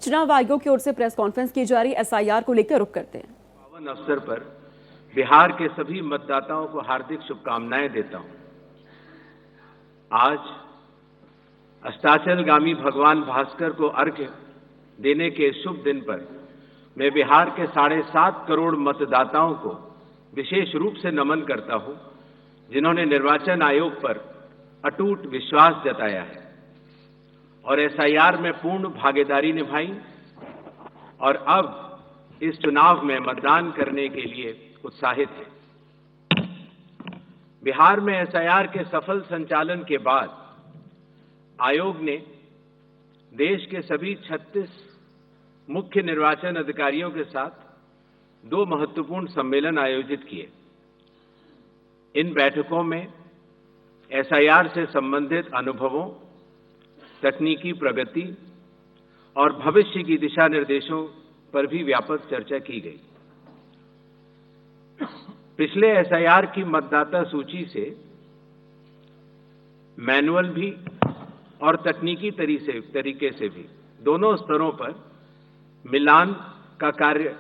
चुनाव आयोग की ओर से प्रेस कॉन्फ्रेंस की जा रही एसआईआर को लेकर रुख करते हैं। पावन अवसर पर बिहार के सभी मतदाताओं को हार्दिक शुभकामनाएं देता हूं। आज अस्ताचलगामी भगवान भास्कर को अर्घ्य देने के शुभ दिन पर मैं बिहार के 7.5 करोड़ मतदाताओं को विशेष रूप से नमन करता हूं, जिन्होंने निर्वाचन आयोग पर अटूट विश्वास जताया है और एसआईआर में पूर्ण भागीदारी निभाई और अब इस चुनाव में मतदान करने के लिए उत्साहित है। बिहार में एसआईआर के सफल संचालन के बाद आयोग ने देश के सभी 36 मुख्य निर्वाचन अधिकारियों के साथ 2 महत्वपूर्ण सम्मेलन आयोजित किए। इन बैठकों में एसआईआर से संबंधित अनुभवों, तकनीकी प्रगति और भविष्य की दिशा निर्देशों पर भी व्यापक चर्चा की गई। पिछले एसआईआर की मतदाता सूची से मैनुअल भी और तकनीकी तरीके से भी दोनों स्तरों पर मिलान का कार्य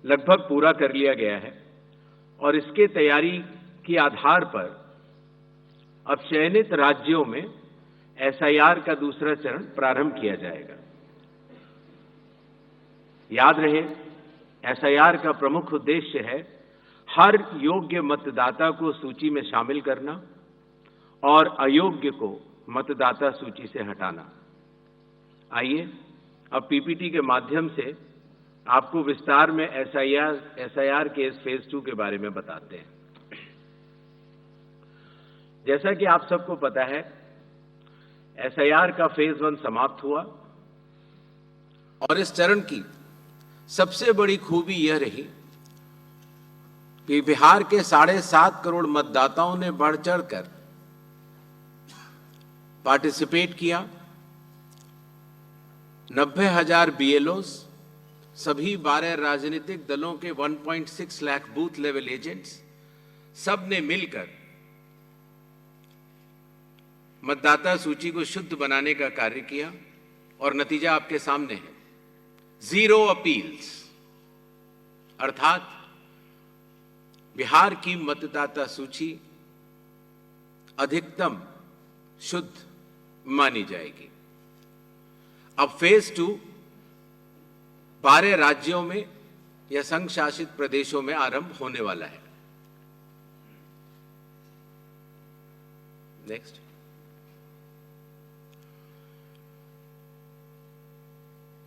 लगभग पूरा कर लिया गया है और इसके तैयारी के आधार पर अब चयनित राज्यों में एसआईआर का दूसरा चरण प्रारंभ किया जाएगा। याद रहे, एसआईआर का प्रमुख उद्देश्य है हर योग्य मतदाता को सूची में शामिल करना और अयोग्य को मतदाता सूची से हटाना। आइए अब पीपीटी के माध्यम से आपको विस्तार में एसआईआर के इस फेज 2 के बारे में बताते हैं। जैसा कि आप सबको पता है, एसआईआर का फेज 1 समाप्त हुआ और इस चरण की सबसे बड़ी खूबी यह रही कि बिहार के 7.5 करोड़ मतदाताओं ने बढ़ चढ़कर पार्टिसिपेट किया। 90,000 बीएलओस, सभी 12 राजनीतिक दलों के 1.6 लाख बूथ लेवल एजेंट्स, सब ने मिलकर मतदाता सूची को शुद्ध बनाने का कार्य किया और नतीजा आपके सामने है। 0 अपील्स, अर्थात बिहार की मतदाता सूची अधिकतम शुद्ध मानी जाएगी। अब फेज 2 12 राज्यों में या संघ शासित प्रदेशों में आरंभ होने वाला है। नेक्स्ट।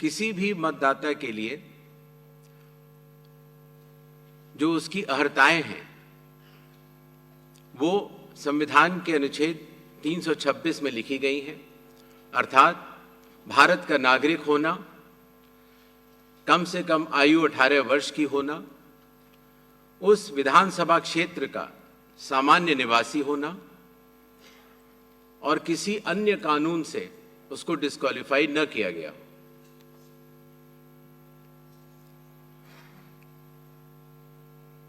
किसी भी मतदाता के लिए जो उसकी अर्हताएं हैं वो संविधान के अनुच्छेद 326 में लिखी गई हैं, अर्थात भारत का नागरिक होना, कम से कम आयु 18 वर्ष की होना, उस विधानसभा क्षेत्र का सामान्य निवासी होना और किसी अन्य कानून से उसको डिस्क्वालीफाई न किया गया हो।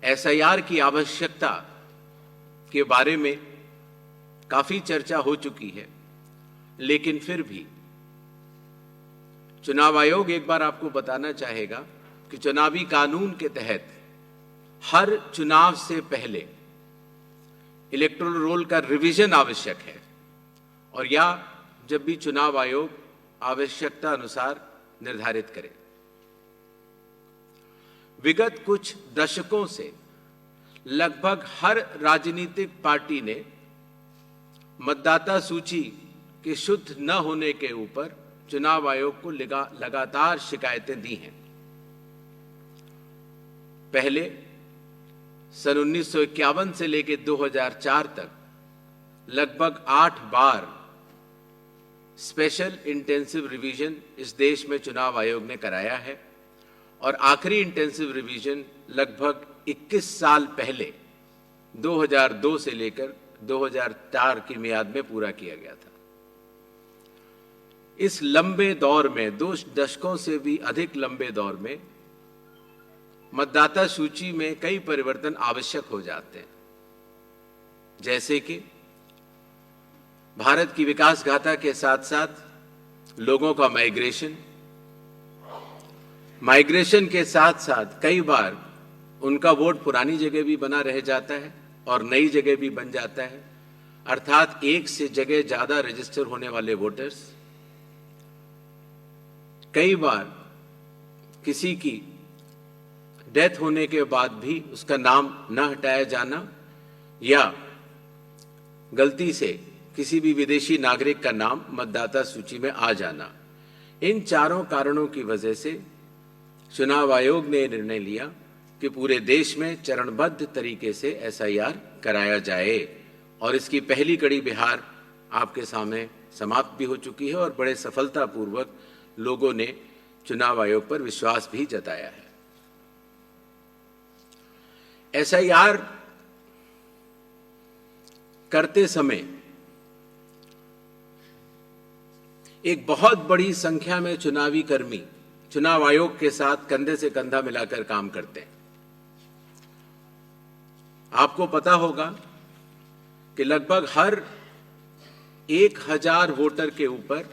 एसआईआर की आवश्यकता के बारे में काफी चर्चा हो चुकी है, लेकिन फिर भी चुनाव आयोग एक बार आपको बताना चाहेगा कि चुनावी कानून के तहत हर चुनाव से पहले इलेक्टोरल रोल का रिवीजन आवश्यक है और या जब भी चुनाव आयोग आवश्यकता अनुसार निर्धारित करे। विगत कुछ दशकों से लगभग हर राजनीतिक पार्टी ने मतदाता सूची के शुद्ध न होने के ऊपर चुनाव आयोग को लगातार शिकायतें दी हैं। पहले सन 1951 से लेकर 2004 तक लगभग 8 बार स्पेशल इंटेंसिव रिवीजन इस देश में चुनाव आयोग ने कराया है और आखिरी इंटेंसिव रिवीजन लगभग 21 साल पहले 2002 से लेकर 2004 की मियाद में पूरा किया गया था। इस लंबे दौर में, 2 दशकों से भी अधिक लंबे दौर में, मतदाता सूची में कई परिवर्तन आवश्यक हो जाते हैं, जैसे कि भारत की विकास गाथा के साथ साथ लोगों का माइग्रेशन के साथ साथ कई बार उनका वोट पुरानी जगह भी बना रह जाता है और नई जगह भी बन जाता है, अर्थात एक से जगह ज्यादा रजिस्टर होने वाले वोटर्स, कई बार किसी की डेथ होने के बाद भी उसका नाम न हटाया जाना या गलती से किसी भी विदेशी नागरिक का नाम मतदाता सूची में आ जाना, इन चारों कारणों की वजह से चुनाव आयोग ने निर्णय लिया कि पूरे देश में चरणबद्ध तरीके से एसआईआर कराया जाए और इसकी पहली कड़ी बिहार आपके सामने समाप्त भी हो चुकी है और बड़े सफलतापूर्वक लोगों ने चुनाव आयोग पर विश्वास भी जताया है। एसआईआर करते समय एक बहुत बड़ी संख्या में चुनावी कर्मी चुनाव आयोग के साथ कंधे से कंधा मिलाकर काम करते हैं। आपको पता होगा कि लगभग हर 1000 वोटर के ऊपर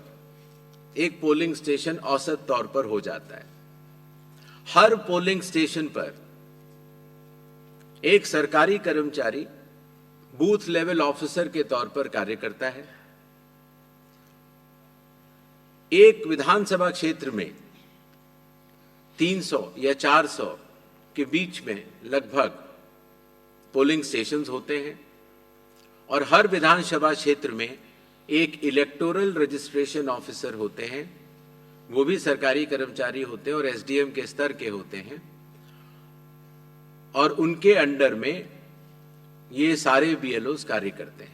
एक पोलिंग स्टेशन औसत तौर पर हो जाता है। हर पोलिंग स्टेशन पर एक सरकारी कर्मचारी बूथ लेवल ऑफिसर के तौर पर कार्य करता है। एक विधानसभा क्षेत्र में 300 या 400 के बीच में लगभग पोलिंग स्टेशंस होते हैं और हर विधानसभा क्षेत्र में एक इलेक्टोरल रजिस्ट्रेशन ऑफिसर होते हैं, वो भी सरकारी कर्मचारी होते हैं और एसडीएम के स्तर के होते हैं और उनके अंडर में ये सारे बीएलओस कार्य करते हैं।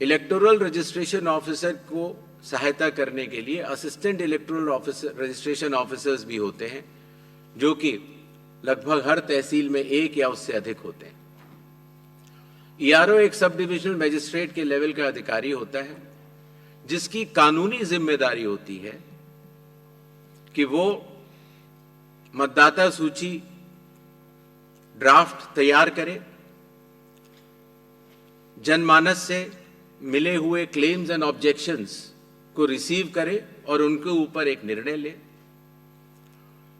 इलेक्टोरल रजिस्ट्रेशन ऑफिसर को सहायता करने के लिए assistant electoral officer registration officers भी होते हैं, जो कि लगभग हर तहसील में एक या उससे अधिक होते हैं। ईआरओ एक सब डिविजनल मजिस्ट्रेट के लेवल का अधिकारी होता है, जिसकी कानूनी जिम्मेदारी होती है कि वो मतदाता सूची ड्राफ्ट तैयार करे, जनमानस से मिले हुए क्लेम्स एंड ऑब्जेक्शंस को रिसीव करे और उनके ऊपर एक निर्णय ले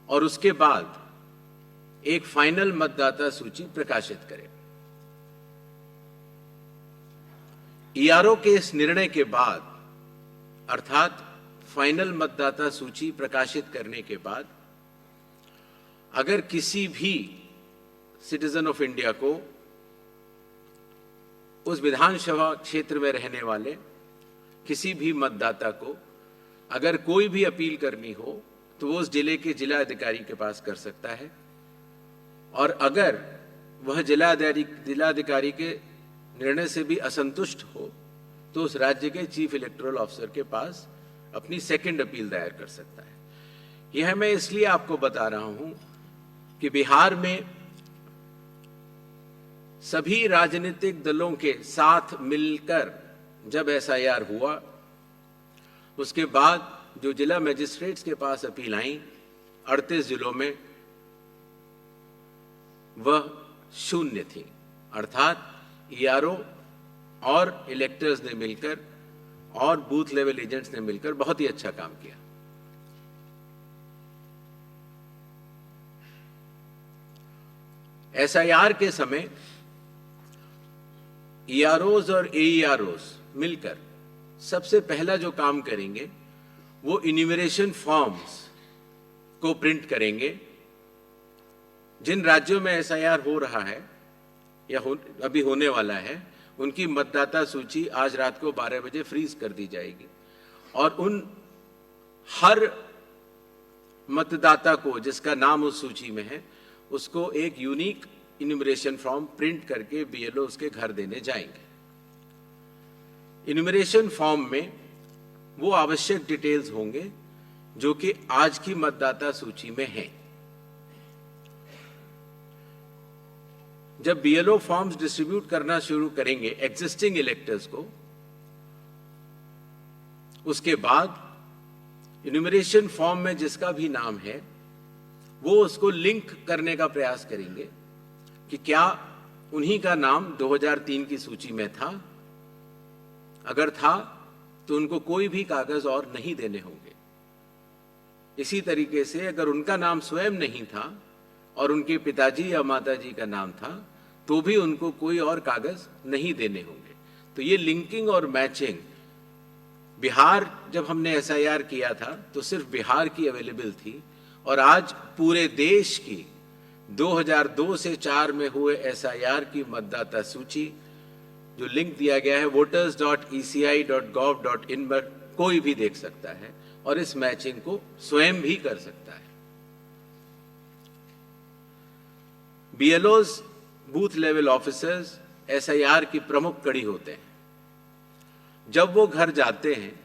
और उसके बाद एक फाइनल मतदाता सूची प्रकाशित करे। ईआरओ के इस निर्णय के बाद अर्थात फाइनल मतदाता सूची प्रकाशित करने के बाद अगर किसी भी सिटीजन ऑफ इंडिया को उस विधानसभा क्षेत्र में रहने वाले किसी भी मतदाता को अगर कोई भी अपील करनी हो तो वो उस जिले के जिला अधिकारी के पास कर सकता है और अगर वह जिला अधिकारी के निर्णय से भी असंतुष्ट हो तो उस राज्य के चीफ इलेक्टोरल ऑफिसर के पास अपनी सेकंड अपील दायर कर सकता है। यह मैं इसलिए आपको बता रहा हूं कि बिहार में सभी राजनीतिक दलों के साथ मिलकर जब एसआईआर हुआ, उसके बाद जो जिला मजिस्ट्रेट्स के पास अपील आई 38 जिलों में वह 0 थी, अर्थात ईआरओ और इलेक्टर्स ने मिलकर और बूथ लेवल एजेंट्स ने मिलकर बहुत ही अच्छा काम किया। एसआईआर के समय ईआरओज और एईआरओज मिलकर सबसे पहला जो काम करेंगे वो इन्यूमरेशन फॉर्म्स को प्रिंट करेंगे। जिन राज्यों में एसआईआर हो रहा है या अभी होने वाला है, उनकी मतदाता सूची आज रात को 12 बजे फ्रीज कर दी जाएगी और उन हर मतदाता को जिसका नाम उस सूची में है उसको एक यूनिक इन्यूमरेशन फॉर्म प्रिंट करके बीएलओ उसके घर देने जाएंगे। इन्यूमरेशन फॉर्म में वो आवश्यक डिटेल्स होंगे जो कि आज की मतदाता सूची में हैं। जब बीएलओ फॉर्म्स डिस्ट्रीब्यूट करना शुरू करेंगे एग्जिस्टिंग इलेक्टर्स को, उसके बाद इन्यूमरेशन फॉर्म में जिसका भी नाम है वो उसको लिंक करने का प्रयास करेंगे कि क्या उन्हीं का नाम 2003 की सूची में था अगर था तो उनको कोई भी कागज और नहीं देने होंगे। इसी तरीके से अगर उनका नाम स्वयं नहीं था और उनके पिताजी या माताजी का नाम था तो भी उनको कोई और कागज नहीं देने होंगे। तो ये लिंकिंग और मैचिंग, बिहार जब हमने एसआईआर किया था तो सिर्फ बिहार की अवेलेबल थी, और आज पूरे देश की 2002 से 4 में हुए एसआईआर की मतदाता सूची जो लिंक दिया गया है voters.eci.gov.in पर कोई भी देख सकता है और इस मैचिंग को स्वयं भी कर सकता है। बीएलओज, बूथ लेवल ऑफिसर्स, एसआईआर की प्रमुख कड़ी होते हैं। जब वो घर जाते हैं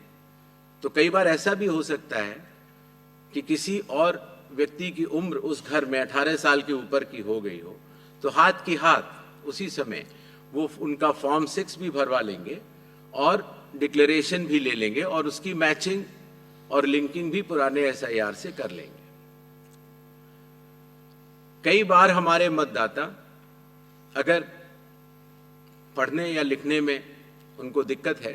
तो कई बार ऐसा भी हो सकता है कि किसी और व्यक्ति की उम्र उस घर में 18 साल के ऊपर की हो गई हो, तो हाथ की हाथ उसी समय वो उनका फॉर्म 6 भी भरवा लेंगे और डिक्लेरेशन भी ले लेंगे और उसकी मैचिंग और लिंकिंग भी पुराने एसआईआर से कर लेंगे। कई बार हमारे मतदाता अगर पढ़ने या लिखने में उनको दिक्कत है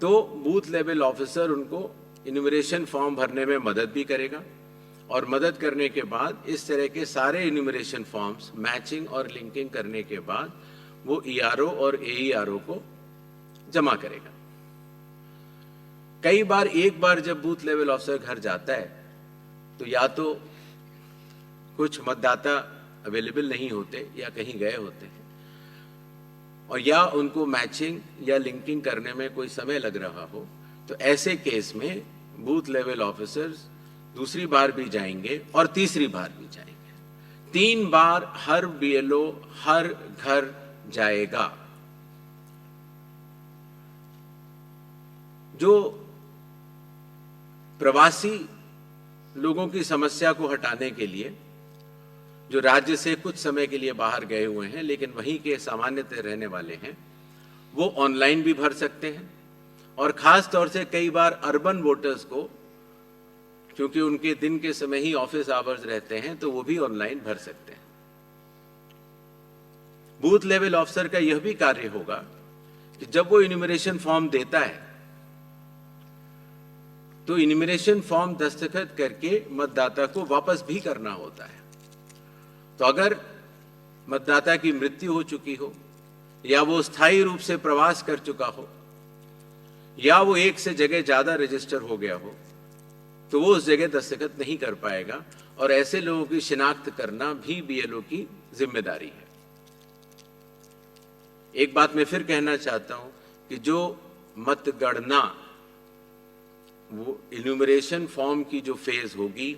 तो बूथ लेवल ऑफिसर उनको इन्यूमरेशन फॉर्म भरने में मदद भी करेगा, और मदद करने के बाद इस तरह के सारे इन्यूमरेशन फॉर्म्स मैचिंग और लिंकिंग करने के बाद वो ईआरओ और एईआरओ को जमा करेगा। कई बार एक बार जब बूथ लेवल ऑफिसर घर जाता है तो या तो कुछ मतदाता अवेलेबल नहीं होते या कहीं गए होते हैं, और या उनको मैचिंग या लिंकिंग करने में कोई समय लग रहा हो, तो ऐसे केस में बूथ लेवल ऑफिसर्स दूसरी बार भी जाएंगे और तीसरी बार भी जाएंगे। 3 बार हर बीएलओ हर घर जाएगा। जो प्रवासी लोगों की समस्या को हटाने के लिए, जो राज्य से कुछ समय के लिए बाहर गए हुए हैं लेकिन वहीं के सामान्यतः रहने वाले हैं, वो ऑनलाइन भी भर सकते हैं, और खास तौर से कई बार अर्बन वोटर्स को, क्योंकि उनके दिन के समय ही ऑफिस आवर्स रहते हैं, तो वो भी ऑनलाइन भर सकते हैं। बूथ लेवल ऑफिसर का यह भी कार्य होगा कि जब वो इन्यूमरेशन फॉर्म देता है तो इन्यूमरेशन फॉर्म दस्तखत करके मतदाता को वापस भी करना होता है। तो अगर मतदाता की मृत्यु हो चुकी हो, या वो स्थायी रूप से प्रवास कर चुका हो, या वो एक से जगह ज्यादा रजिस्टर हो गया हो, तो वो उस जगह दस्तखत नहीं कर पाएगा, और ऐसे लोगों की शिनाख्त करना भी बीएलओ की जिम्मेदारी है। एक बात मैं फिर कहना चाहता हूं कि जो मतगणना, वो इन्यूमरेशन फॉर्म की जो फेज होगी,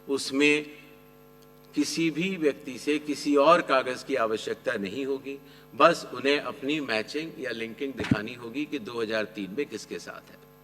उसमें किसी भी व्यक्ति से किसी और कागज की आवश्यकता नहीं होगी, बस उन्हें अपनी मैचिंग या लिंकिंग दिखानी होगी कि 2003 में किसके साथ है।